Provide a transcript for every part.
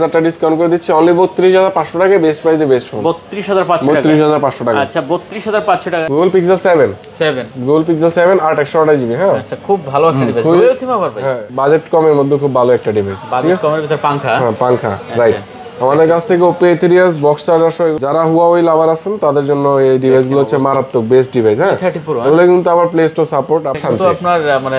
হাজারটা ডিসকাউন্ট করে দিচ্ছি অনলি ৩২৫০০ টাকায় বেস্ট প্রাইসে বেস্ট ফোন ৩২৫০০ টাকা। আচ্ছা ৩২৫০০ টাকা। Google Pixel 7 Google Pixel 7 8 128 GB. হ্যাঁ আচ্ছা খুব ভালো একটা ডিভাইস। ডুয়াল সিম আবার ভাই। হ্যাঁ বাজেট কমের মধ্যে খুব ভালো একটা ডিভাইস। বাজেট কমের ভিতর পাংখা। হ্যাঁ পাংখা রাইট। আমাদের কাছ থেকে Oppo A3s বক্স চার্জার সহ যারা Huawei লাভার আছেন তাদের জন্য এই ডিভাইসগুলো হচ্ছে মারাত্মক বেস্ট ডিভাইস। হ্যাঁ A30 Pro এগুলো কিন্তু আবার প্লে স্টোর সাপোর্ট তো আপনার মানে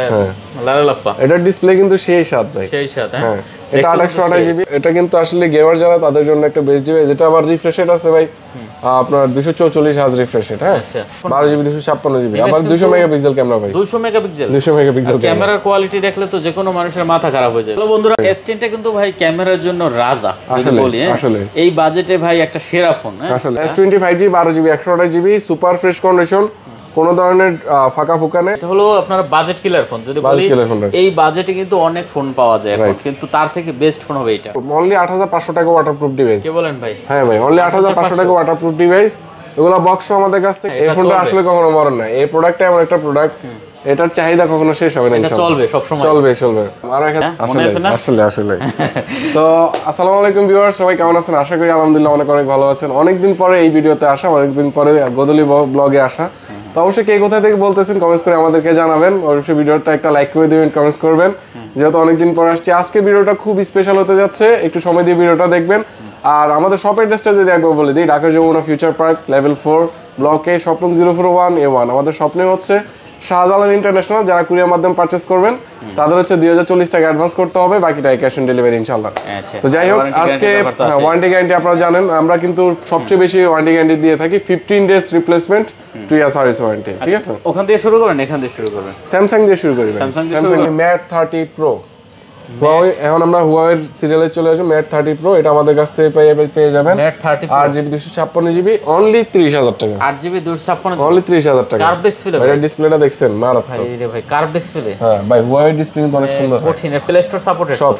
লালালাপ্পা এটার ডিসপ্লে কিন্তু সেই স্বাদ ভাই। সেই সাথে হ্যাঁ এটা 828 জিবি। এটা কিন্তু আসলে গেমার যারা তাদের জন্য একটা বেস্ট ডিভাইস। এটা আবার রিফ্রেশ রেট আছে ভাই আপনার 244 হার্জ রিফ্রেশ রেট। হ্যাঁ 12 জিবি 256 জিবি আবার 200 মেগাপিক্সেল ক্যামেরা ভাই। 200 মেগাপিক্সেল 200 মেগাপিক্সেল ক্যামেরার কোয়ালিটি দেখলে তো যে কোনো মানুষের মাথা খারাপ হয়ে যায়। হ্যালো বন্ধুরা, S10 টা কিন্তু ভাই ক্যামেরার জন্য রাজা যদি বলি। আসলে এই বাজেটে ভাই একটা সেরা ফোন। আসলে S25 12 GB 128 GB super fresh condition, কোনো ধরনের ফাঁকা ফোকা নেই। এটা হলো আপনার বাজেট কিলার ফোন যদি বলি। এই বাজেটে কিন্তু অনেক ফোন পাওয়া যায় এখন, কিন্তু তার থেকে বেস্ট ফোন হবে এটা। অনলি 8500 টাকা ওয়াটারপ্রুফ ডিভাইস। কি বলেন ভাই? হ্যাঁ ভাই অনলি 8500 টাকা ওয়াটারপ্রুফ ডিভাইস। এগুলা বক্স আমাদের কাছে এই ফোনটা আসলে কখনো মরণ না। এই প্রোডাক্টটা এমন একটা প্রোডাক্ট এটার চাহিদা কখনো শেষ হবে না ইনশাআল্লাহ। চলবে সব সময় চলবে আর আসলে তো আসসালামু আলাইকুম ভিউয়ার্স, সবাই কেমন আছেন? আশা করি আলহামদুলিল্লাহ অনেক ভালো আছেন। অনেকদিন পরে এই ভিডিওতে আসা, অনেকদিন পরে গোদলি ব্লগে আসা। তো অবশ্যই কে কোথা থেকে বলতেছেন কমেন্টস করে আমাদেরকে জানাবেন। অবশ্যই ভিডিওটা একটা লাইক করে দিবেন, কমেন্টস করবেন, যেহেতু অনেকদিন পরে আসছি। আজকে ভিডিওটা খুব স্পেশাল হতে যাচ্ছে, একটু সময় দিয়ে ভিডিওটা দেখবেন। আর আমাদের শপ অ্যাড্রেসটা যদি একবার বলে দিই, Dhaka Jamuna future park level 4 block এ শপ নং 041A1। আমাদের শপ নেম হচ্ছে শাহজালাল ইন্টারন্যাশনাল। যারা কুরিয়ার মাধ্যমে পারচেজ করবেন তাদের হচ্ছে 2040 টাকা অ্যাডভান্স করতে হবে, বাকিটা ক্যাশ অন ডেলিভারি ইনশাআল্লাহ। তো যাই হোক, আজকে ওয়ারেন্টি গ্যারান্টি আপনারা জানেন, আমরা কিন্তু সবচেয়ে বেশি ওয়ারেন্টি গ্যারান্টি দিয়ে থাকি 15 days replacement 2 year service warranty. ঠিক আছে, ওখান থেকে শুরু করেন, এখান থেকে শুরু করবেন। স্যামসাং দিয়ে শুরু করি। স্যামসাং Mate 30 Pro Huawei, এখন আমরা Huawei সিরিয়ালে চলে আসি। Mate 30 Pro এটা আমাদের কাছ থেকে পেয়ে যাবেন। Mate 30 Pro 8GB 256 GB only 30000 টাকা। 8GB 256 অনলি 30000 টাকা। কার্ভ ডিসপ্লে ভাই, ডিসপ্লেটা দেখছেন মারাত্মক ভাই রে ভাই। কার্ভ ডিসপ্লে হ্যাঁ ভাই, Huawei ডিসপ্লে কিন্তু অনেক সুন্দর। কঠিন প্লে স্টোর সাপোর্টেড সব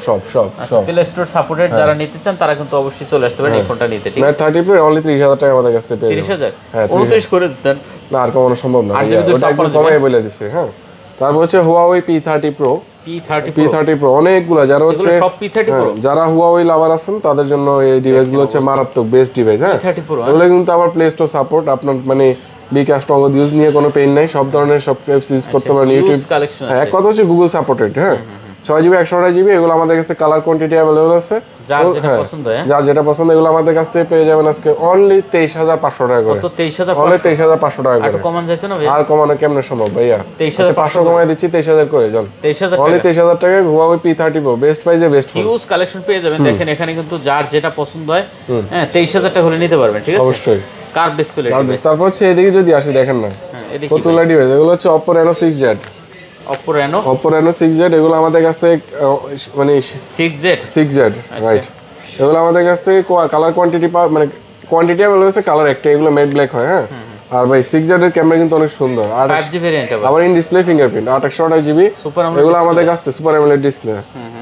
প্লে স্টোর সাপোর্টেড যারা নিতে চান তারা কিন্তু অবশ্যই চলে আসতে পারেন এই ফোনটা নিতে। ঠিক আছে, Mate 30 Pro অনলি 30000 টাকা আমাদের কাছ থেকে পেয়ে যাবেন। 30000 হ্যাঁ 29 করে দিতেন না, আর কমানো সম্ভব না। ওটা একদম কমাই বলে দিছি। হ্যাঁ তারপর হচ্ছে Huawei P30 Pro P30 Pro অনেকগুলো যারা হচ্ছে সব P30 Pro যারা Huawei লাভার আছেন তাদের জন্য এই ডিভাইসগুলো হচ্ছে মারাত্মক বেস্ট ডিভাইস। হ্যাঁ P30 Pro এগুলো কিন্তু আবার প্লে স্টোর সাপোর্ট, আপনার মানে বিকাশ নগদ ইউজ নিয়ে কোনো পেইন নাই, সব ধরনের সব অ্যাপস ইউজ করতে পারেন। ইউটিউব কালেকশন আছে। এক কথা হচ্ছে গুগল সাপোর্টেড। হ্যাঁ 6GB 128GB এগুলো আমাদের কাছে কালার কোয়ান্টিটি अवेलेबल আছে। যার যেটা পছন্দ হয়, যার যেটা পছন্দ এগুলো আমাদের কাছ থেকে পেয়ে যাবেন আজকে অনলি 23500 টাকা করে। কত? 23500 অনলি 23500 টাকা করে। আর কমান যাইতো না ভাই? আর কমানো কেমনে সম্ভব ভাইয়া? 500 কমাই দিচ্ছি 23000 করে যান। 23000 অনলি 23000 টাকায় Huawei P30 Pro বেস্ট প্রাইসে বেস্ট ফোন। হিউজ কালেকশন পেয়ে যাবেন। দেখেন এখানে কিন্তু যার যেটা পছন্দ হয় হ্যাঁ 23000 টাকা হলে নিতে পারবেন। ঠিক আছে, অবশ্যই কার্ভ ডিসপ্লে। তারপর হচ্ছে এদিকে যদি আসি দেখেন না এদিকে কতগুলো ডিভাইস। এগুলো হচ্ছে Oppo Reno 6Z Oppo Reno 6Z এগুলো আমাদের কাছ থেকে মানে 6Z রাইট। এগুলো আমাদের কাছ থেকে কালার কোয়ান্টিটি মানে কোয়ান্টিটি अवेलेबल আছে, কালার একটা, এগুলো ম্যাট ব্ল্যাক হয়। হ্যাঁ আর ভাই 6Z এর ক্যামেরা কিন্তু অনেক সুন্দর। আর 5G ভেরিয়েন্ট আবার ইন ডিসপ্লে ফিঙ্গারপ্রিন্ট 828GB এগুলো আমাদের কাছ থেকে সুপার অ্যামোলেড ডিসপ্লে।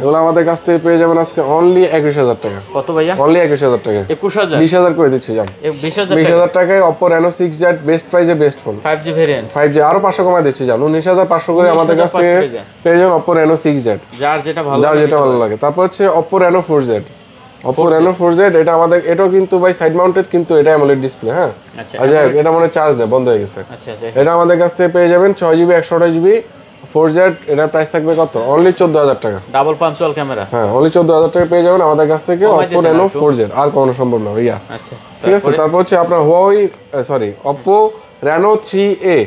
এগুলো আমাদের কাছ থেকে পেয়ে যাবেন আজকে অনলি 21000 টাকা। কত ভাইয়া? অনলি 21000 টাকা। 21000 20000 করে দিচ্ছি যান। 20000 টাকায় Oppo Reno 6Z বেস্ট প্রাইসে best phone 5G variant 5G আরো 500 কমায় দিচ্ছি যান। 19500 করে আমাদের কাছ থেকে পেয়ে যাবেন Oppo Reno 6Z যার যেটা ভালো লাগে। তারপর হচ্ছে Oppo Reno 4Z এটা আমাদের, এটাও কিন্তু ভাই সাইড মাউন্টেড, কিন্তু এটা অ্যামোলেড ডিসপ্লে। হ্যাঁ আচ্ছা এটা মনে চার্জ নেই, বন্ধ হয়ে গেছে। আচ্ছা এটা আমাদের কাছ থেকে পেয়ে যাবেন 6GB 128GB 4Z। এটার প্রাইস থাকবে কত? অনলি 14000 টাকা। Double punctual camera. হ্যাঁ অনলি 14000 টাকা পেয়ে যাবেন আমাদের কাছ থেকে Oppo Reno 4Z। আর কোনো সম্ভব না ভাইয়া। আচ্ছা ঠিক আছে, তারপর হচ্ছে আপনার Oppo Reno 3A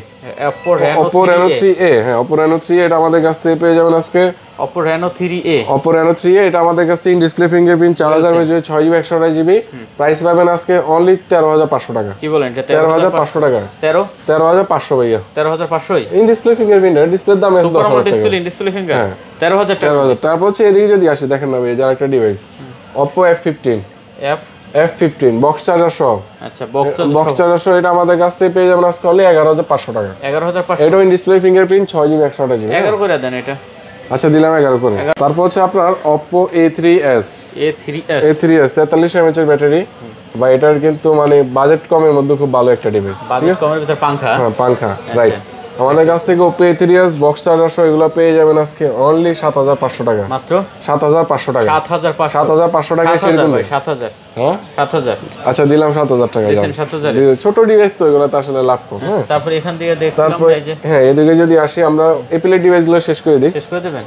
Oppo Reno 3A হ্যাঁ Oppo Reno 3A এটা আমাদের কাছ থেকে পেয়ে যাবেন আজকে Oppo Reno 3A এটা আমাদের কাছ থেকে in display fingerprint 4000 mAh 6GB 128GB price পাবেন আজকে অনলি 13500 টাকা। কি বলেন? এটা 13500 টাকা। 13500 ভাইয়া। 13500 ইন ডিসপ্লে ফিঙ্গারপ্রিন্ট, ডিসপ্লের দাম 10000 টাকা। ডিসপ্লে ইন ডিসপ্লে ফিঙ্গার 13000 টাকা। তারপর হচ্ছে এদিকে যদি আসি দেখেন না ভাই, যার একটা device Oppo F15 box charger সহ। আচ্ছা বক্স চার্জার সহ এটা আমাদের কাছ থেকে পেয়ে যাবেন আজকে অনলি 11500 টাকা। 11500 এটা in display fingerprint 6GB 128GB 11 করে দেন এটা। আচ্ছা দিলাম 11 করে। তারপর হচ্ছে আপনার Oppo A3s 43 mAh এর ব্যাটারি। বা এটার কিন্তু মানে বাজেট কমের মধ্যে খুব ভালো একটা ডিভাইস। বাজেট কমের ভিতর পাংখা। হ্যাঁ পাংখা রাইট। আমাদের কাছ থেকে ওপো A3s বক্স চার্জার সহ এগুলো পেয়ে যাবেন আজকে অনলি 7500 টাকা। মাত্র 7500 টাকা। 7500 টাকা সেরকম 7000 হ্যাঁ 7000 আচ্ছা দিলাম 7000 টাকা। দিবেন 7000 ছোট ডিভাইস তো এগুলো তো আসলে লাভ কম। হ্যাঁ তারপর এখান থেকে দেখছিলাম এই যে হ্যাঁ এদিকে যদি আসি আমরা অ্যাপেলের ডিভাইসগুলো শেষ করে দিই। শেষ করে দেবেন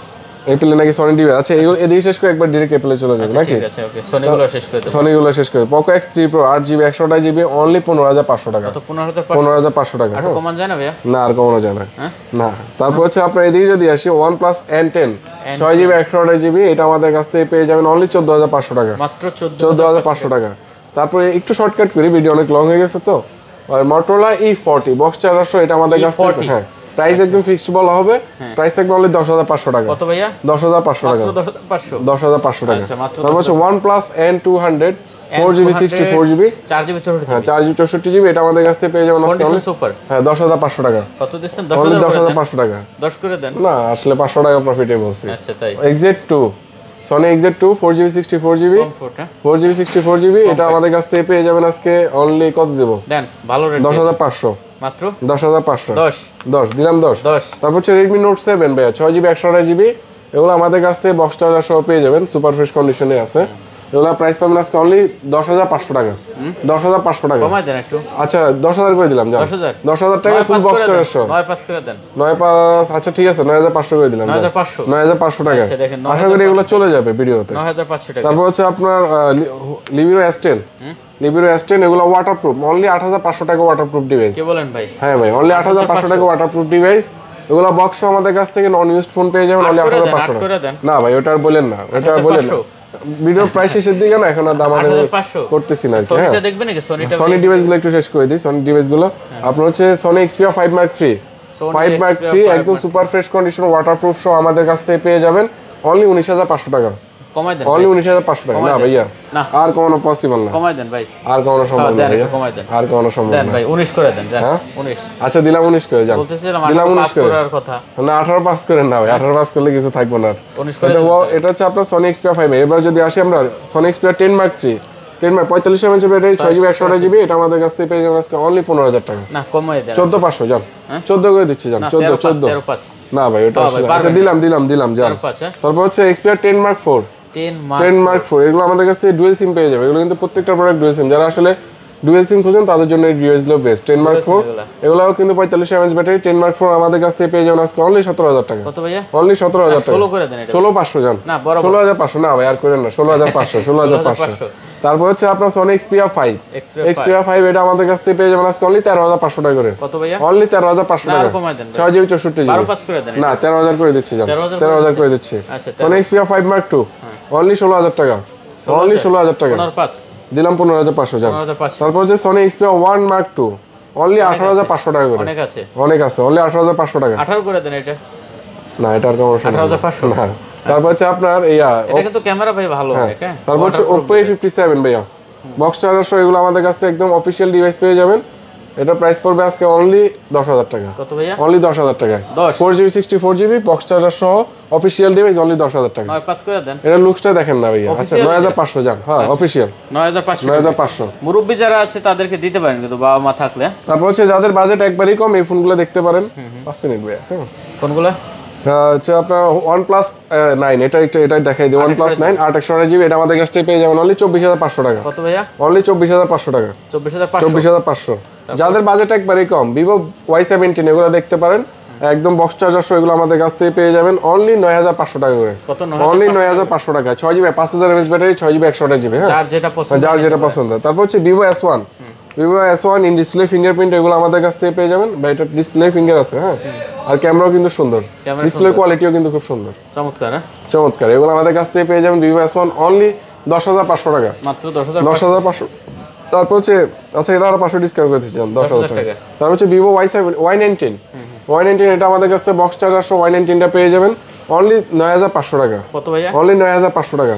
অ্যাপেলে নাকি সনি ডিভাইস আচ্ছা এদিকে শেষ করে একবার ডাইরেক্ট অ্যাপেলে চলে যাবে নাকি? ঠিক আছে ওকে সনি গুলো শেষ করে দেব। সনি গুলো শেষ করে Poco X3 Pro 8GB 128GB only 15500 টাকা। কত 15500 টাকা। আর কমান যায় না ভাইয়া? না আর কমানো যায় না। না তারপর হচ্ছে আপনার এদিকে যদি আসি OnePlus N10 6GB 128GB এটা আমাদের কাছ থেকে পেয়ে যাবেন অনলি 14500 টাকা। মাত্র 14500 টাকা। তারপরে একটু শর্টকাট করি ভিডিও অনেক লং হয়ে গেছে তো আর Motorola E40 বক্স চার্জার সহ এটা আমাদের কাছ থেকে হ্যাঁ প্রাইস একদম ফিক্সড বলা হবে। প্রাইস থাকবে অনলি 10500 টাকা। কত ভাইয়া? 10500 টাকা। মাত্র 10500 10500 টাকা। আচ্ছা মাত্র তারপর হচ্ছে OnePlus N200 4GB 64GB 4GB 64GB হ্যাঁ 4GB 64GB এটা আমাদের কাছ থেকে পেয়ে যাবেন আজকে কন্ডিশন সুপার হ্যাঁ 10500 টাকা। কত দিচ্ছেন? 10500 টাকা। 10 করে দেন। না আসলে 500 টাকা প্রফিটে বলছি। আচ্ছা তাই XZ2 Sony XZ2 4GB 64GB 4GB 64GB এটা আমাদের কাছ থেকে পেয়ে যাবেন আজকে অনলি কত দেব দেন ভালো রেট 10500 মাত্র 10500 10 দিলাম 10 তারপর হচ্ছে Redmi Note 7 ভাইয়া 6GB 128GB এগুলো আমাদের কাছ থেকে বক্স চার্জার সহ পেয়ে যাবেন সুপার ফ্রেশ কন্ডিশনে আছে। এগুলো প্রাইস পাবেন আজকে অনলি 10500 টাকা। 10500 টাকা কমাই দেন একটু। আচ্ছা 10000 করে দিলাম যান 10000 টাকা ফুল বক্স চার্জার সহ 95 করে দেন 95 আচ্ছা ঠিক আছে 9500 করে দিলাম 9500 টাকা। আচ্ছা দেখেন আশা করি এগুলো চলে যাবে ভিডিওতে 9500 টাকা। তারপর হচ্ছে আপনার Libero S10 এগুলো ওয়াটারপ্রুফ অনলি 8500 টাকা ওয়াটারপ্রুফ ডিভাইস। কি বলেন ভাই? হ্যাঁ ভাই অনলি 8500 টাকা ওয়াটারপ্রুফ ডিভাইস এগুলো বক্স আমাদের কাছ থেকে নন ইউজড ফোন পেয়ে যাবেন অনলি 8500 টাকা। না ভাই ওটা আর বলেন না ওটা বলেন না ভিডিও প্রাইস শেষের দিকে না এখন দাম আমাদের করতেছি না। সনিটা দেখবেন নাকি? সনি ডিভাইসগুলো একটু শেষ করে দিই। সনি ডিভাইসগুলো আপনার হচ্ছে Sony Xperia 5 Mark 3 একদম সুপার ফ্রেশ কন্ডিশন ওয়াটারপ্রুফ সহ আমাদের কাছ থেকে পেয়ে যাবেন অনলি 19500 টাকা। কমাই দেন অনলি 19500 টাকা। না ভাইয়া আর কমানো পসিবল না। কমাই দেন ভাই আর কমানো সম্ভব না ভাইয়া। কমাই দেন আর কমানো সম্ভব দেন না ভাই 19 করে দেন জান 19 আচ্ছা দিলাম 19 করে যান বলতেছিলাম দিলাম 18 19 করার কথা না 18 পাস করেন না ভাই 18 পাস করলে কিছু থাকবে না। 19 করে এটা হচ্ছে আপনার Sony Xperia 5 এবার যদি আসি আমরা Sony Xperia 10 Mark 3 45 mAh battery 6GB 128GB এটা আমাদের কাছ থেকে পেয়ে যাবেন আজকে অনলি 15000 টাকা। না কমাই দেন 14500 যান 14 করে দিচ্ছি যান 14 না ভাই ওটা আচ্ছা দিলাম যান। তারপর হচ্ছে Xperia 10 Mark 4 10 Mark 4 এগুলো আমাদের কাছ থেকে ডুয়াল সিম পেয়ে যাবে। এগুলো কিন্তু প্রত্যেকটা প্রোডাক্ট ডুয়াল সিম যারা আসলে ডুয়াল সিম খুঁজেন তাদের জন্য এই ডিভাইসগুলো বেস্ট। 10 Mark 4 এগুলাও কিন্তু 45 mAh ব্যাটারি 10 Mark 4 আমাদের কাছ থেকে পেয়ে যাবেন আজকে অনলি 17000 টাকা। কত ভাইয়া? অনলি 17000 টাকা। 16 করে দেন এটা 16500 জান না বড় 16500 না ভাই আর করেন না 16500 তারপর হচ্ছে আপনার Sony Xperia 5 এটা আমাদের কাছ থেকে পেয়ে যাবেন আজকে অনলি 13500 টাকা করে। কত ভাইয়া? অনলি 13500 টাকা। 6GB 64GB 12 পাস করে দেন না 13000 করে দিচ্ছি জান 13000 করে দিচ্ছি। আচ্ছা Sony Xperia 5 Mark 2 অনলি 16000 টাকা। অনলি 16000 টাকা 15 দিলাম 15500 জান। তারপর হচ্ছে Sony Xperia 1 Mark 2 অনলি 18500 টাকা করে। অনেক আছে অনলি 18500 টাকা। 18 করে দেন এটা না এটা আর কমানো সম্ভব 18500 না। তারপর হচ্ছে আপনার এটা কিন্তু ক্যামেরা ভাই ভালো অনেক হ্যাঁ। তারপর হচ্ছে Oppo A57 ভাইয়া বক্স চার্জার সহ এগুলো আমাদের কাছ থেকে একদম অফিশিয়াল ডিভাইস পেয়ে যাবেন। এটা প্রাইস পড়বে আজকে অনলি 10000 টাকা। কত ভাইয়া? অনলি 10000 টাকায় 4GB 64GB বক্স চার্জার সহ অফিশিয়াল ডিভাইস অনলি 10000 টাকা। 9 পাস করে দেন এটা লুকসটা দেখেন না ভাইয়া। আচ্ছা 9500 জান হ্যাঁ অফিশিয়াল 9500 মুরব্বি যারা আছে তাদেরকে দিতে পারেন কিন্তু বাবা মা থাকলে। তারপর হচ্ছে যাদের বাজেট একবারই কম এই ফোনগুলো দেখতে পারেন 5 মিনিট ভাইয়া। কোনগুলো? হচ্ছে আপনার OnePlus 9 এটা দেখাই দিই OnePlus 9 8/128GB এটা আমাদের কাছ থেকে পেয়ে যাবেন অনলি 24500 টাকা। কত ভাইয়া? অনলি 24500 টাকা 24500 যাদের বাজেট একবারই কম Vivo Y17 এগুলো দেখতে পারেন একদম বক্স চার্জার সহ এগুলো আমাদের কাছ থেকে পেয়ে যাবেন অনলি 9500 টাকা করে। অনলি 9500 টাকা 6GB 5000 mAh battery 6GB 128GB হ্যাঁ যার যেটা পছন্দ। তারপর হচ্ছে Vivo S1 in display fingerprint এগুলো আমাদের কাছ থেকে পেয়ে যাবেন বা এটা ডিসপ্লে ফিঙ্গার আছে হ্যাঁ আর ক্যামেরাও কিন্তু সুন্দর ডিসপ্লে কোয়ালিটিও কিন্তু খুব সুন্দর চমৎকার এগুলো আমাদের কাছ থেকে পেয়ে যাবেন Vivo S1 অনলি 10500 টাকা মাত্র 10500। তারপর হচ্ছে আচ্ছা এটা আরো 500 ডিসকাউন্ট করে দিচ্ছি 10000 টাকা। তারপর হচ্ছে Vivo Y19 এটা আমাদের কাছ থেকে বক্স চার্জার সহ Y19টা পেয়ে যাবেন অনলি 9500 টাকা। কত ভাইয়া? অনলি 9500 টাকা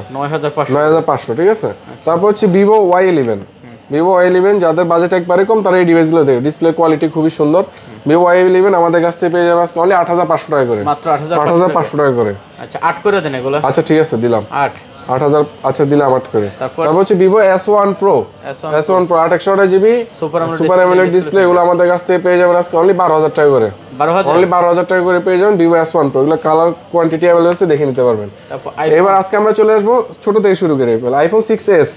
9500 ঠিক আছে। তারপর হচ্ছে Vivo Y11 যাদের বাজেট একবারে কম তারা এই ডিভাইসগুলো দেখে ডিসপ্লে কোয়ালিটি খুবই সুন্দর। Vivo Y11 আমাদের কাছ থেকে পেয়ে যাবেন আজকে অনলি 8500 টাকা করে মাত্র 8500 টাকা করে। আচ্ছা 8 করে দেন এগুলো। আচ্ছা ঠিক আছে দিলাম 8 8000 আচ্ছা দিলাম 8 করে। তারপর হচ্ছে Vivo S1 Pro 8100 GB super AMOLED display, এগুলো আমাদের কাছ থেকে পেয়ে যাবেন আজকে অনলি 12000 টাকা করে। 12000 টাকা করে পেয়ে যাবেন Vivo S1 Pro। এগুলো কালার কোয়ান্টিটি अवेलेबल আছে, দেখে নিতে পারবেন। এবার আজকে আমরা চলে আসবো ছোট থেকে শুরু করে আইফোন 6s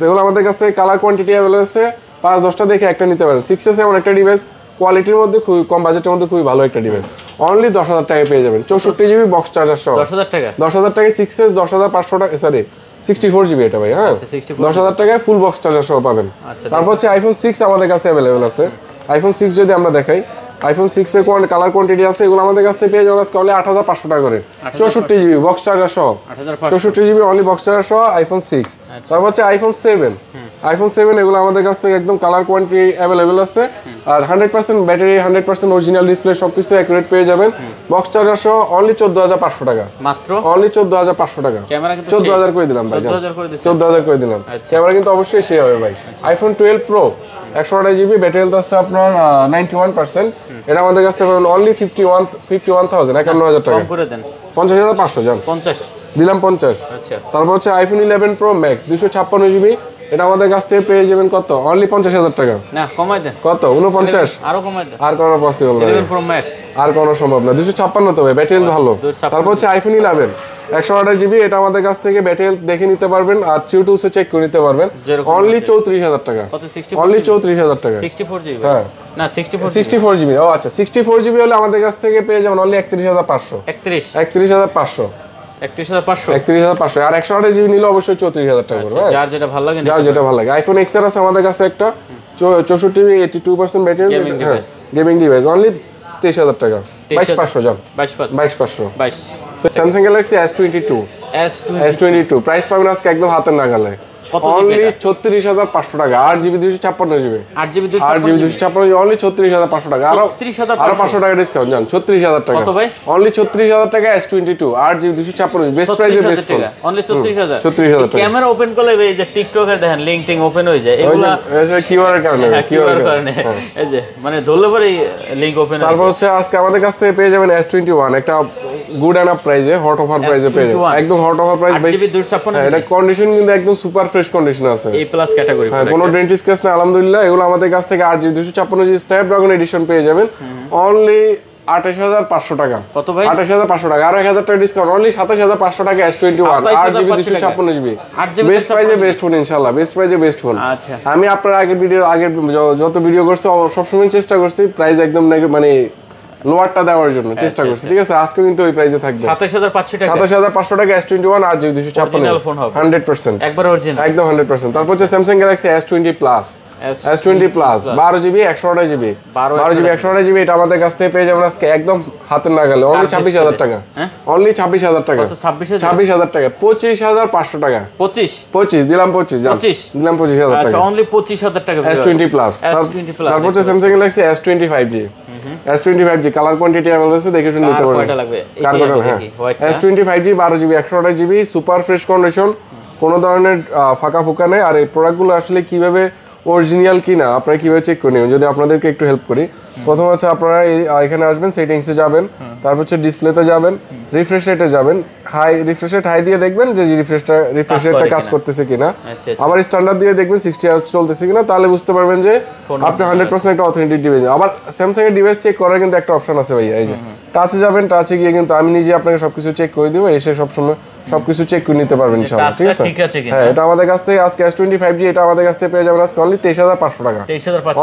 এগুলো আমাদের কাছ থেকে কালার কোয়ান্টিটি अवेलेबल আছে, 5-10টা দেখে একটা নিতে পারেন। 6s এমন একটা ডিভাইস, কোয়ালিটির মধ্যে খুবই কম বাজেটের মধ্যে খুবই ভালো একটা ডিভাইস, অনলি 10000 টাকায় পেয়ে যাবেন। 64 জিবি বক্স চার্জার সহ 10000 টাকায় 6s 10500 টাকা, সরি 64 জিবি এটা ভাই, হ্যাঁ 10000 টাকায় ফুল বক্স চার্জার সহ পাবেন। তারপর হচ্ছে আইফোন 6 আমাদের কাছে अवेलेबल আছে। আইফোন 6 যদি আমরা দেখাই, আইফোন 6 এর কালার কোয়ান্টিটি আছে, এগুলো আমাদের কাছ থেকে পেয়ে যাবেন আজকে অনলি 8500 টাকা করে। 64 জিবি বক্স চার্জার সহ, 64 জিবি অনলি বক্স চার্জার সহ আইফোন 6। তারপর হচ্ছে আইফোন 7 এগুলো আমাদের কাছ থেকে একদম কালার কোয়ান্টিটি अवेलेबल আছে, আর 100% ব্যাটারি, 100% অরিজিনাল ডিসপ্লে, সবকিছু অ্যাকুরেট পেয়ে যাবেন। বক্স চার্জার সহ অনলি 14500 টাকা মাত্র, অনলি 14500 টাকা। ক্যামেরা কিন্তু 14000 করে দিলাম ভাই, 14000 করে দিলাম। ক্যামেরা কিন্তু অবশ্যই সে হবে ভাই। IPhone 12 pro 128 GB, battery health আছে আপনার 91%। এটা আমাদের কাছ থেকে অনলি 51000 টাকা, কম করে দেন 50500 জান, 50 দিলাম 50। আচ্ছা, তারপর হচ্ছে আইফোন 11 প্রো ম্যাক্স 256 জিবি, এটা আমাদের কাছ থেকে পেয়ে যাবেন কত, অনলি 50000 টাকা। না কমাই দেন, কত 49, আরো কমাই দেন, আর কোনো পসিবল না। 11 প্রো ম্যাক্স আর কোনো সম্ভব না, 256 তো ব্যাটারি হেলথ ভালো। তারপর হচ্ছে আইফোন 11 128 জিবি, এটা আমাদের কাছ থেকে ব্যাটারি হেলথ দেখে নিতে পারবেন, আর Q2 চেক করে নিতে পারবেন, অনলি 34000 টাকা, অনলি 34000 টাকা। 64 জিবি, হ্যাঁ না 64 জিবি, ও আচ্ছা 64 জিবি হলে আমাদের কাছ থেকে পেয়ে যাবেন অনলি 31500, 31500 আর 128 জিবি নিলে অবশ্যই 34000 টাকা করে। যার যেটা ভালো লাগে, যার যেটা ভালো লাগে। আইফোন XR আছে আমাদের কাছে একটা 64 GB 82% battery gaming device, only 23000 টাকা, 22500 জান, 22500। তো স্যামসাং গ্যালাক্সি S22 প্রাইস পাবেন আজকে একদম হাতের নাগালে, অনলি 36500 টাকা। 8GB 256 জিবি, 8GB 256 অনলি 36500 টাকা, আরো 500 টাকা ডিসকাউন্ট জান, 36000 টাকা কত ভাই, অনলি 36000 টাকা। S22 8GB 256 বেস্ট প্রাইসে বেস্ট ফোন, অনলি 36000 টাকা। ক্যামেরা ওপেন করলে এই যে টিকটকের দেখেন লিংকিং ওপেন হয়ে যায়, এগুলা কিউআর এর কারণে, কিউআর কারণে এই যে মানে ধরলে পরে লিংক ওপেন। তারপর হচ্ছে আজকে আমাদের কাছ থেকে পেয়ে যাবেন S21 একটা গুড এন্ড আপ প্রাইসে, হট অফার প্রাইসে পেয়ে যাবেন, একদম হট অফার প্রাইস। 8GB 256 এটা কন্ডিশন কিন্তু একদম সুপার ফ্রেশ কন্ডিশন আছে, A+ ক্যাটাগরি, হ্যাঁ কোনো ডেন্ট স্ক্র্যাচ না আলহামদুলিল্লাহ। এগুলো আমাদের কাছ থেকে 8GB 256 জিবি স্ন্যাপড্রাগন এডিশন পেয়ে যাবেন অনলি 28500 টাকা। কত ভাই, 28500 টাকা, আর 1000 টাকা ডিসকাউন্ট, অনলি 27500 টাকা। S21 8GB 256 জিবি বেস্ট প্রাইসে বেস্ট ফোন ইনশাআল্লাহ, বেস্ট প্রাইসে বেস্ট ফোন। আচ্ছা, আমি আপনার আগের যত ভিডিও করছি সবসময় চেষ্টা করছি প্রাইস একদম মানে লোয়ারটা দেওয়ার জন্য চেষ্টা করছি, ঠিক আছে। আজকে কিন্তু ওই প্রাইসে থাকবে 27500 টাকা S21 8GB 256 ফোন হবে 100% একবার অরিজিনাল, একদম 100%। তারপর হচ্ছে Samsung Galaxy S20 Plus 12GB 128GB 128GB, এটা আমাদের কাছ থেকে পেয়ে যাবেন আজকে একদম হাতের নাগালে, অনলি 26000 টাকা, অনলি 26000 টাকা, 26000 টাকা, 25500 টাকা, 25 দিলাম, 25 দিলাম 25000 টাকা, আচ্ছা অনলি 25000 টাকা S20 Plus। তারপর হচ্ছে Samsung Galaxy S25G S25G colour quantity available আছে, দেখে শুনে নিতে পারবেন। কয়টা লাগবে? হ্যাঁ S25G 12GB 128GB super fresh condition, কোনো ধরনের ফাঁকা ফোকা নেই। আর এই প্রোডাক্টগুলো আসলে কিভাবে অরিজিনাল কিনা আপনারা কিভাবে চেক করে নেবেন, যদি আপনাদেরকে একটু হেল্প করি। প্রথম হচ্ছে আপনারা এখানে আসবেন, সেটিংসে যাবেন, তারপর হচ্ছে ডিসপ্লেতে যাবেন, রিফ্রেশ রেটে যাবেন, রিফ্রেশ রেট হাই দিয়ে দেখবেন যে রিফ্রেশ রেটটা কাজ করতেছে কিনা। আবার স্ট্যান্ডার্ড দিয়ে দেখবেন 60 Hz চলতেছে কিনা, তাহলে বুঝতে পারবেন যে আপনি 100% একটা অথেন্টিক ডিভাইস। আবার স্যামসাং এর ডিভাইস চেক করার কিন্তু একটা অপশন আছে ভাই, এই যে টাচে যাবেন, টাচে গিয়ে কিন্তু আমি নিজে আপনাকে সবকিছু চেক করে দিব, এসে সবসময় সবকিছু চেক করে নিতে পারবেন ইনশাআল্লাহ, ঠিক আছে। হ্যাঁ এটা আমাদের কাছ থেকে আজকে S25G এটা আমাদের কাছ থেকে পেয়ে যাবেন আজকে অনলি 23500 টাকা,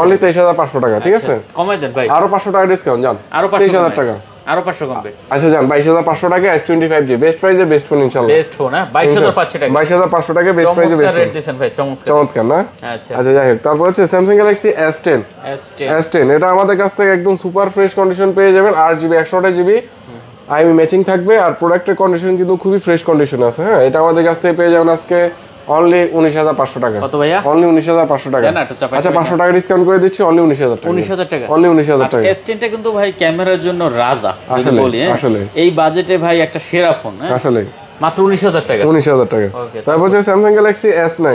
অনলি 23500 টাকা, ঠিক আছে। কমাই দেন ভাই, আরো 500 টাকা ডিসকাউন্ট জান, আরো 23000 টাকা, আরো 500 কমবে। আচ্ছা জান 22500 টাকা S25G বেস্ট প্রাইসে বেস্ট ফোন ইনশাআল্লাহ, বেস্ট ফোন। হ্যাঁ 22500 টাকা, 22500 টাকা বেস্ট প্রাইসে বেস্ট রেট দিবেন ভাই, চমৎকার না। আচ্ছা যাই হোক, তারপর হচ্ছে Samsung Galaxy S10 এটা আমাদের কাছ থেকে একদম সুপার ফ্রেশ কন্ডিশন পেয়ে যাবেন, 8GB 128GB আইএমই ম্যাচিং থাকবে, আর প্রোডাক্টের কন্ডিশন কিন্তু খুবই ফ্রেশ কন্ডিশন আছে। হ্যাঁ এটা আমাদের কাছ থেকে পেয়ে যাবেন আজকে অনলি 19500 টাকা। কত ভাইয়া? অনলি 19500 টাকা। আচ্ছা 500 টাকা ডিসকাউন্ট করে দিচ্ছি, অনলি 19000 টাকা, 19000 টাকা, অনলি 19000 টাকা। S10 টা কিন্তু ভাই ক্যামেরার জন্য রাজা যদি বলি, আসলে এই বাজেটে ভাই একটা সেরা ফোন, আসলে মাত্র 19000 টাকা, 19000 টাকা। তারপর হচ্ছে Samsung Galaxy S9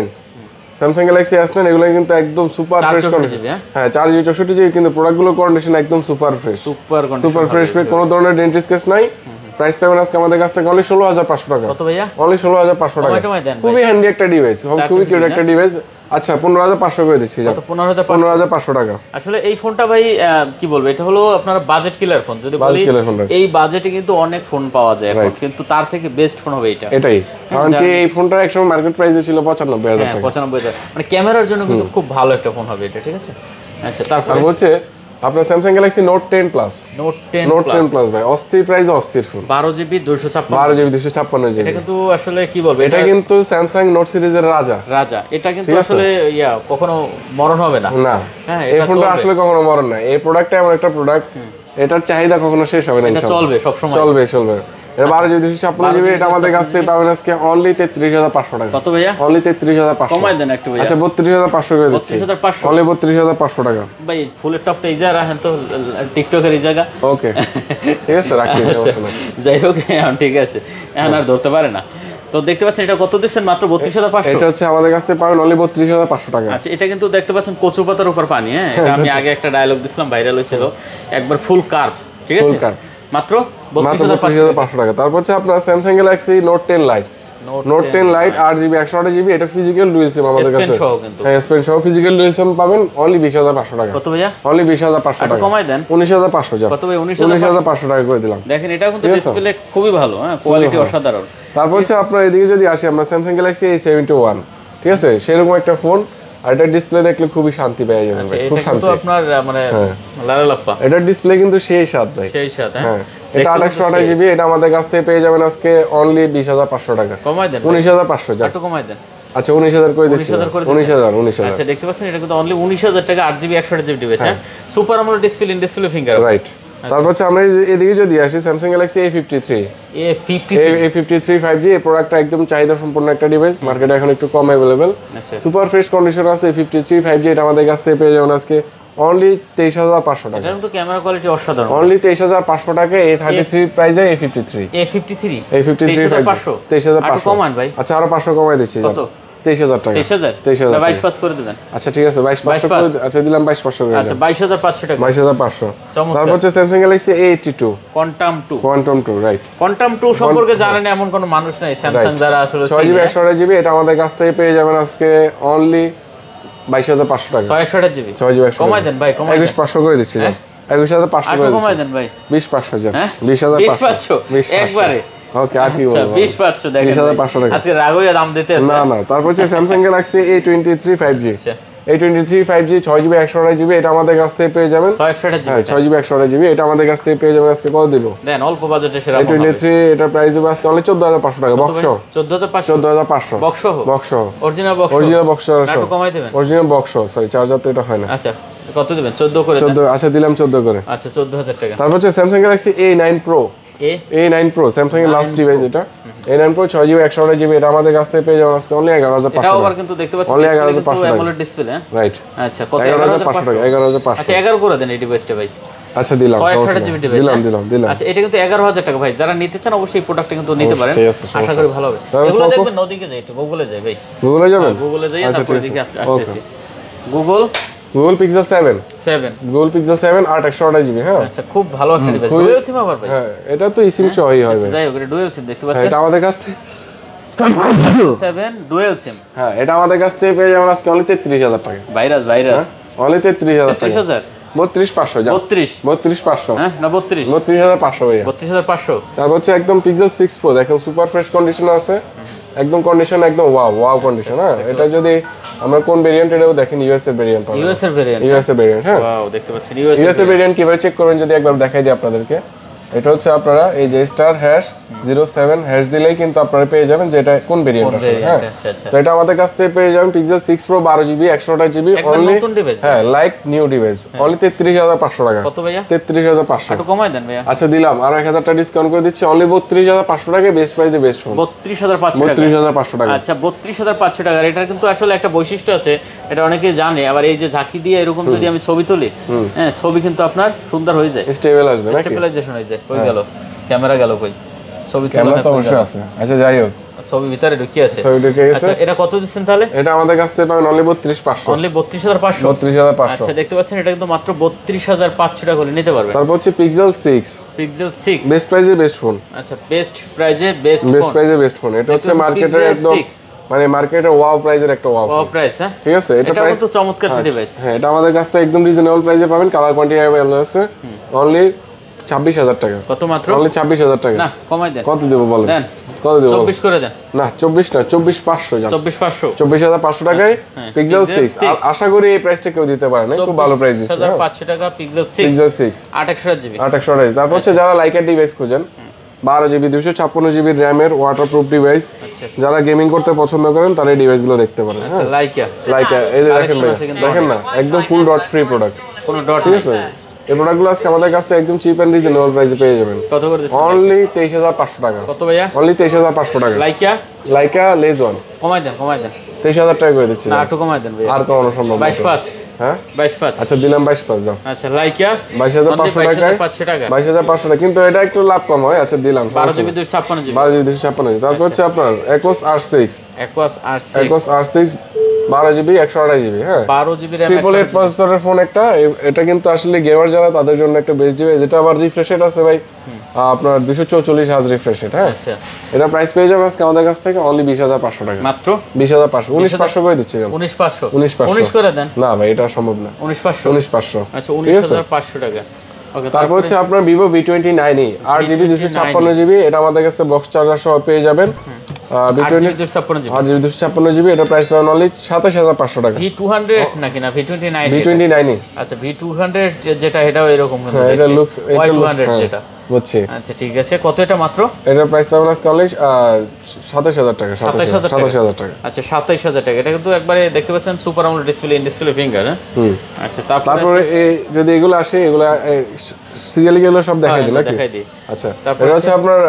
Samsung Galaxy S9 এগুলো কিন্তু একদম সুপার ফ্রেশ কন্ডিশন, হ্যাঁ 4GB 64GB, কিন্তু প্রোডাক্টগুলোর কন্ডিশন একদম সুপার ফ্রেশ, সুপার ফ্রেশ, কোনো ধরনের ডেন্ট স্ক্র্যাচ নাই। প্রাইস পাবেন আজকে আমাদের কাছ থেকে অনলি 16500 টাকা। কত ভাইয়া? অনলি 16500 টাকা। খুবই হ্যান্ডি একটা ডিভাইস, খুবই কিউট একটা ডিভাইস। আচ্ছা 15500 করে দিচ্ছি। কত? 15500 টাকা। আসলে এই ফোনটা ভাই কি বলবো, এটা হলো আপনার বাজেট কিলার ফোন। যদি বলি এই বাজেটে কিন্তু অনেক ফোন পাওয়া যায় এখন, কিন্তু তার থেকে বেস্ট ফোন হবে এটা। এটাই কারণ কি এই ফোনটা একসময় মার্কেট প্রাইসে ছিল 95000 টাকা। 95000, মানে ক্যামেরার জন্য কিন্তু খুব ভালো একটা ফোন হবে এটা, ঠিক আছে। আচ্ছা তারপর হচ্ছে আপনার Samsung Galaxy Note 10 Plus। Note 10 Plus ভাই অস্থির প্রাইস, অস্থির ফোন। 12GB 256, 12GB 256GB। এটা কিন্তু আসলে কি বলবো, এটা কিন্তু Samsung Note সিরিজের রাজা। এটা কিন্তু আসলে কখনো মরণ হবে না। না, এই ফোনটা আসলে কখনো মরণ না। এই প্রোডাক্টটা এমন একটা প্রোডাক্ট, এটার চাহিদা কখনো শেষ হবে না, ইনশাআল্লাহ চলবে সব সময়, চলবে। এটা 12GB 256GB, এটা আমাদের কাছ থেকে পাবেন আজকে অনলি 33500 টাকা। কত ভাইয়া? অনলি 33500। কমাই দেন একটু ভাইয়া। আচ্ছা 32500 করে দিচ্ছি। 32500, অনলি 32500 টাকা। ভাই ফুলের টপটা এই জায়গা রাখেন তো, টিকটকের এই জায়গা। ওকে ঠিক আছে, রাখি। যাই হোক ঠিক আছে, এখন আর ধরতে পারে না। তো দেখতে পাচ্ছেন এটা কত দিচ্ছেন? মাত্র 32500। এটা হচ্ছে আমাদের কাছ থেকে পাবেন অনলি 32500 টাকা। আচ্ছা এটা কিন্তু দেখতে পাচ্ছেন কচু পাতার উপর পানি। এটা আমি আগে একটা ডায়লগ দিছিলাম, ভাইরাল হয়েছিল, একবার ফুল কার্ভ, ঠিক আছে। মাত্র 32500 টাকা। তারপর হচ্ছে আপনার Samsung Galaxy Note 10 Lite। Note 10 Lite 8GB 128GB, এটা ফিজিক্যাল ডুয়াল সিম আমাদের কাছে। হ্যাঁ, S Pen সহ ফিজিক্যাল ডুয়াল সিম পাবেন অনলি 20500 টাকা। কত ভাইয়া? অনলি 20500 টাকা। কমাই দেন। 19500 যা। কত ভাই? 19500 টাকা করে দিলাম। দেখেন এটা কিন্তু ডিসপ্লে খুবই ভালো, হ্যাঁ, কোয়ালিটি অসাধারণ। তারপর হচ্ছে আপনার এদিকে যদি আসি, আমরা Samsung Galaxy A71, ঠিক আছে, সেরকম একটা ফোন। আর এটার ডিসপ্লে দেখলে খুবই শান্তি পেয়ে যাবেন ভাই, খুব শান্তি। এটা আপনার মানে লালালাপ্পা, এটার ডিসপ্লে কিন্তু সেই স্বাদ ভাই, সেই স্বাদ। হ্যাঁ, এটা 828GB, এটা আমাদের কাছ থেকে পেয়ে যাবেন আজকে অনলি 20500 টাকা। কমাই দেন। 19500 যা। একটু কমাই দেন। আচ্ছা 19000 করে দিচ্ছি। 19000। আচ্ছা দেখতে পাচ্ছেন এটা কিন্তু অনলি 19000 টাকা, 8GB 128GB ডিভাইস। হ্যাঁ, super AMOLED display, in display finger, right. তারপর হচ্ছে আমরা এদিকে যদি আসি, Samsung Galaxy A53 5G, এই প্রোডাক্টটা একদম চাহিদা সম্পন্ন একটা ডিভাইস, মার্কেটে এখন একটু কম अवेलेबल। সুপার ফ্রেশ কন্ডিশন আছে। A53 5G, এটা আমাদের কাছ থেকে পেয়ে যাবেন আজকে অনলি 23500 টাকা। এটার কিন্তু ক্যামেরা কোয়ালিটি অসাধারণ। অনলি 23500 টাকা A33 প্রাইসে A53 5G 23500। কমান ভাই। আচ্ছা আরো 500 কমাই দিচ্ছি। কত? 23000 টাকা। 23000 22 পাস করে দিবেন। আচ্ছা ঠিক আছে, 22500 করে। আচ্ছা দিলাম 22500 করে। আচ্ছা 22500 টাকা। 22500। তারপর হচ্ছে Samsung Galaxy A82 Quantum 2, right. Quantum 2 সম্পর্কে জানেন এমন কোনো মানুষ নাই Samsung যারা আসলে 6GB 128GB, এটা আমাদের কাছ থেকে পেয়ে যাবেন আজকে অনলি 22500 টাকা। 6GB 6GB কমাই দেন ভাই, কমাই দেন। 21500 করে দিচ্ছি। 21500 করে কমাই দেন ভাই। 20500 যা। 20500 একবারে। ওকে, আর কি বলবো, 20500 দেখেন 20500 টাকা। আজকে রাগ হয়ে দাম দিতে আছে। না, তারপর হচ্ছে Samsung Galaxy A23 5G। A23 5G 6GB 128GB, এটা আমাদের কাছ থেকে পেয়ে যাবেন 628GB। হ্যাঁ 6GB 128GB, এটা আমাদের কাছ থেকে পেয়ে যাবেন আজকে কত দিব দেন? অল্প বাজেটে সেরা ফোন। A23 এটা প্রাইস দেব আজকে অনলি 14500 টাকা। বক্স 14500 বক্স অরিজিনাল বক্স একটু কমাই দিবেন। অরিজিনাল বক্স, সরি চার্জার তো এটা হয় না। আচ্ছা কত দিবেন? 14 করে দেন। 14, আচ্ছা দিলাম 14 করে। আচ্ছা 14000 টাকা। তারপর হচ্ছে Samsung Galaxy A9 Pro Samsung এর লাস্ট ডিভাইস এটা। A9 Pro 6GB 128GB, এটা আমাদের কাছ থেকে পেয়ে যাবেন আজকে অনলি 11500 টাকা। এটাও আবার কিন্তু দেখতে পাচ্ছেন অনলি 11500 টাকা AMOLED ডিসপ্লে, হ্যাঁ রাইট। আচ্ছা কত? 11500 টাকা। 11500। আচ্ছা 11 করে দেন এই ডিভাইসটা ভাই। আচ্ছা দিলাম 628GB ডিভাইস। দিলাম। আচ্ছা এটা কিন্তু 11000 টাকা ভাই। যারা নিতে চান অবশ্যই এই প্রোডাক্টটা কিন্তু নিতে পারেন, আশা করি ভালো হবে। এগুলো দেখবেন নদীকে যাই, একটু গুগলে যাই ভাই। গুগলে যাবেন? গুগলে যাই, তারপর দিকে আসতেছি। Google Pixel 7 Google Pixel 7 8/128GB। হ্যাঁ আচ্ছা খুব ভালো একটা ডিভাইস। ডুয়াল সিম আবার ভাই। হ্যাঁ এটা তো eSIM সহই হয় ভাই। যাই হোক এটা ডুয়াল সিম দেখতে পাচ্ছেন। এটা আমাদের কাছ থেকে 7 ডুয়াল সিম। হ্যাঁ এটা আমাদের কাছ থেকে পেয়ে যাবেন আজকে অনলি 33000 টাকা। ভাইরাস অনলি 33000 টাকা। 33000 32500 যা। 32500 হ্যাঁ না 32500 ভাইয়া। 32500। তারপর হচ্ছে একদম Pixel 6 Pro দেখেন সুপার ফ্রেশ কন্ডিশন আছে, একদম কন্ডিশন একদম ওয়াও কন্ডিশন। হ্যাঁ এটা যদি আমরা কোন ভেরিয়েন্ট এটাও দেখেন, ইউএস এর ভেরিয়েন্ট পাবেন। ইউএস এর ভেরিয়েন্ট হ্যাঁ ওয়াও দেখতে পাচ্ছেন ইউএস এর ভেরিয়েন্ট কিভাবে চেক করবেন যদি একবার দেখাই দিই আপনাদেরকে। এটা হচ্ছে আপনারা এই যে *#07# দিলেই কিন্তু আপনারা পেয়ে যাবেন যে এটা কোন ভেরিয়েন্ট আছে। হ্যাঁ তো এটা আমাদের কাছ থেকে পেয়ে যাবেন Pixel 6 Pro 12GB 128GB only. হ্যাঁ লাইক নিউ ডিভাইস অনলি 33500 টাকা। কত ভাইয়া? 33500। একটু কমাই দেন ভাইয়া। আচ্ছা দিলাম আর 1000 টাকা ডিসকাউন্ট করে দিচ্ছি অনলি 32500 টাকায় বেস্ট প্রাইসে বেস্ট ফোন। 32500 টাকা। আচ্ছা 32500 টাকা। এটার কিন্তু আসলে একটা বৈশিষ্ট্য আছে, এটা অনেকে জানে। আবার এই যে ঝাঁকি দিয়ে এরকম যদি আমি ছবি তুলি, হ্যাঁ ছবি কিন্তু আপনার সুন্দর হয়ে যায়, স্টেবল আসবে নাকি? স্টেবিলাইজেশন হয়ে যায়। কই গেল ক্যামেরা, গেল কই? ছবি ক্যামেরা তো অবশ্যই আছে। আচ্ছা যাই হোক ছবি ভিতরে ঢুকে আছে, ছবি ঢুকে গেছে। আচ্ছা এটা কত দিচ্ছেন তাহলে? এটা আমাদের কাছ থেকে পাবেন অনলি 32500, অনলি 32500। 32500। আচ্ছা দেখতে পাচ্ছেন এটা কিন্তু মাত্র 32500 টাকা করে নিতে পারবেন। তারপর হচ্ছে পিক্সেল 6, পিক্সেল 6 বেস্ট প্রাইজে বেস্ট ফোন। আচ্ছা বেস্ট প্রাইজে বেস্ট প্রাইজে বেস্ট ফোন। এটা হচ্ছে মার্কেটের একদম মানে মার্কেটের ওয়াও প্রাইজের একটা ওয়াও প্রাইস। হ্যাঁ ঠিক আছে, এটা প্রাইস তো চমৎকার ডিভাইস। হ্যাঁ এটা আমাদের কাছ থেকে একদম রিজনেবল প্রাইসে পাবেন, কালার কোয়ান্টিটি अवेलेबल আছে। অনলি 26000 টাকা। কত মাত্র? অনলি 26000 টাকা। না কমাই দেন। কত দেব বলেন? দেন কত দেব? 24 করে দেন। না 24 না, 24500 জান। 24500, 24500 টাকায় পিক্সেল 6। আশা করি এই প্রাইসটা কেউ দিতে পারে না, খুব ভালো প্রাইস দিচ্ছে। 24500 টাকা পিক্সেল 6, পিক্সেল 6 2800 জিবি। 2800। তারপর হচ্ছে যারা লাইকা ডিভাইস খোঁজেন, 12 জিবি 256 জিবি র‍্যামের ওয়াটারপ্রুফ ডিভাইস, যারা গেমিং করতে পছন্দ করেন তারা এই ডিভাইসগুলো দেখতে পারেন। আচ্ছা লাইকা এই যে দেখেন ভাই, দেখেন না একদম ফুল ডট ফ্রি প্রোডাক্ট, কোনো ডট ঠিক আছে। এই প্রোডাক্টগুলো আজকে আমাদের কাছ থেকে একদম চিপ এন্ড রিজনেবল প্রাইসে পেয়ে যাবেন। কত করে দিচ্ছেন? অনলি 23500 টাকা। কত ভাইয়া? অনলি 23500 টাকা। লাইকা লেজ 1 কমাই দেন 23000 টাকা করে দিচ্ছি। না একটু কমাই দেন ভাই, আর কমানো সম্ভব না। 22500। হ্যাঁ 22500। আচ্ছা দিলাম 22500 দাও। আচ্ছা লাইকা 22500 টাকায় 22500 টাকা, কিন্তু এটা একটু লাভ কম হয়। আচ্ছা দিলাম 12 জিবি 256 জিবি। 12 GB 256 GB. তারপর হচ্ছে আপনার Ecos R6, Ecos R6 12 GB 128 GB. হ্যাঁ 12 জিবি র‍্যাম 888 প্রসেসরের ফোন একটা। এটা কিন্তু আসলে গেমার যারা তাদের জন্য একটা বেস্ট ডিভাইস। যেটা আবার রিফ্রেশ রেট আছে ভাই আপনার 244 হার্জ রিফ্রেশ রেট। হ্যাঁ আচ্ছা এটা প্রাইস পেয়ে যাবেন আজকে আমাদের কাছ থেকে অনলি 20500 টাকা। মাত্র 20500। 19500 করে দিচ্ছি। 19500। 19500 19 করে দেন। না ভাই এটা সম্ভব না। 19500। 19500। আচ্ছা 19500 টাকা। ওকে তারপর হচ্ছে আপনার Vivo V29e 8GB 256GB। এটা আমাদের কাছে বক্স চার্জার সহ পেয়ে যাবেন। V20 256GB। এটা প্রাইস পাবেন অনলি 27500 টাকা। V200 নাকি না V29? V29e। আচ্ছা V200 যেটা এটাও এরকম হ্যাঁ এটা লুকস Y200 যেটা বুঝছি। আচ্ছা ঠিক আছে, কত এটা মাত্র? এটার প্রাইস পাবেন আজকে অনলি 27000 টাকা। 27000 টাকা। আচ্ছা 27000 টাকা। এটা কিন্তু একবারে দেখতে পাচ্ছেন super AMOLED display, in display finger. হ্যাঁ আচ্ছা তারপরে যদি এগুলো আসে এগুলো সিরিয়ালি এগুলো সব দেখাই দিই নাকি? দেখাই দিই। আচ্ছা এটা হচ্ছে আপনার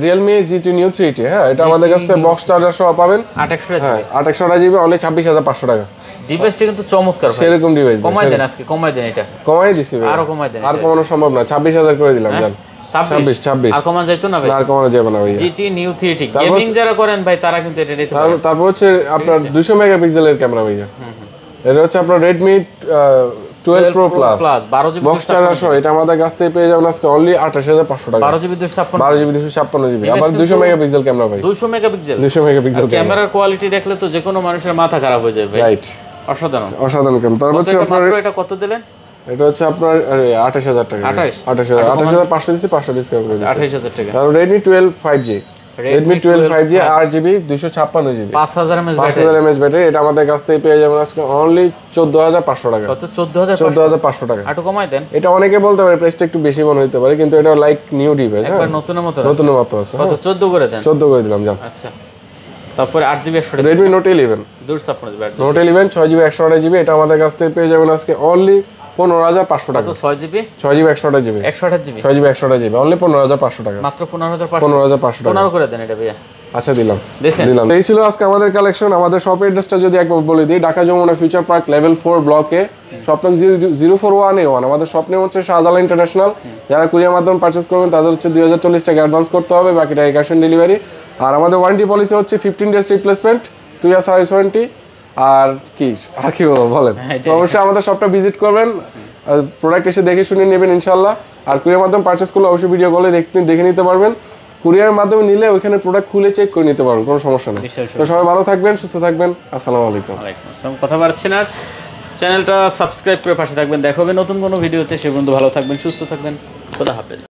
Realme GT Neo 3T। হ্যাঁ এটা আমাদের কাছ থেকে বক্স চার্জার সহ পাবেন 2800 হ্যাঁ 2800 জিবি অনলি 26500 টাকা। ডিভাইসটা কিন্তু চমৎকার ভাই। সেরকম ডিভাইস কমাই দেন আজকে, কমাই দেন। এটা কমাই দিছি ভাই, আরো কমাই দেন। আর কমানো সম্ভব না। 26000 করে দিলাম জান। 26 আর কমা যাইতো না ভাই? আর কমানো যাবে না ভাই। GT Neo 3T গেমিং যারা করেন ভাই তারা কিন্তু এটা নিতে পারেন। তারপর হচ্ছে আপনার 200 মেগাপিক্সেলের ক্যামেরা ভাইয়া। এটা হচ্ছে আপনার Redmi 12 Pro Plus 12 GB box charger সহ। এটা আমাদের কাছ থেকে পেয়ে যাবেন আজকে অনলি 28500 টাকা। 12 জিবি 256 12 জিবি 256 জিবি। আবার 200 মেগাপিক্সেল ক্যামেরা ভাই। 200 মেগাপিক্সেল 200 মেগাপিক্সেল ক্যামেরার কোয়ালিটি দেখলে তো যে কোনো মানুষের মাথা খারাপ হয়ে যায় ভাই। রাইট অসাধারণ অসাধারণ ক্যামেরা। তারপর হচ্ছে আপনার এটা কত দিলেন? এটা হচ্ছে আপনার 28000 টাকা। 28500 দিছি, 500 ডিসকাউন্ট করে দিছি। 28000 টাকা। তারপর Redmi 12 5G, Redmi 12 5G 8GB 256GB 5000 mAh 5000 mAh battery. এটা আমাদের কাছ থেকে পেয়ে যাবেন আজকে অনলি 14500 টাকা। কত? 14500 টাকা। একটু কমাই দেন। এটা অনেকে বলতে পারে প্রাইসটা একটু বেশি মনে হতে পারে, কিন্তু এটা লাইক নিউ ডিভাইস। হ্যাঁ একবার নতুনের মতো আছে। কত? 14 করে দেন। 14 করে দিলাম জান। আচ্ছা তারপরে 8GB 128 Redmi Note 11 256 Note 11 6GB 128GB। এটা আমাদের কাছ থেকে পেয়ে যাবেন আজকে অনলি 15500 টাকা। 6GB 128GB 6GB 128GB only 15500 টাকা। মাত্র 15500 টাকা। 15 করে দেন এটা ভাইয়া। আচ্ছা দিলাম। এই ছিল আজকে আমাদের কালেকশন। আমাদের শপের অ্যাড্রেসটা যদি একবার বলে দিই, Dhaka Jamuna future park level 4 ব্লকে শপ নং 041A1। আমাদের শপ নেম হচ্ছে শাহজালাল ইন্টারন্যাশনাল। যারা কুরিয়ার মাধ্যমে পারচেজ করবেন তাদের হচ্ছে 2040 টাকা অ্যাডভান্স করতে হবে, বাকিটা ক্যাশ অন ডেলিভারি। আর আমাদের ওয়ারেন্টি পলিসি হচ্ছে 15 days replacement, 2 year service warranty. আর কি বলেন, তো অবশ্যই আমাদের শপটা ভিজিট করবেন, প্রোডাক্ট এসে দেখে শুনে নেবেন ইনশাল্লাহ। আর কুরিয়ার মাধ্যমে পারচেজ করলে অবশ্যই ভিডিও কলে দেখে নিতে পারবেন। কুরিয়ার মাধ্যমে নিলে ওইখানে প্রোডাক্ট খুলে চেক করে নিতে পারবেন, কোনো সমস্যা নেই। তো সবাই ভালো থাকবেন, সুস্থ থাকবেন। আসসালামু আলাইকুম। ওয়ালাইকুম আসসালাম। কথা বাড়ছে না, চ্যানেলটা সাবস্ক্রাইব করে পাশে থাকবেন। দেখা হবে নতুন কোনো ভিডিওতে। সে বন্ধু ভালো থাকবেন, সুস্থ থাকবেন। খোদা হাফেজ।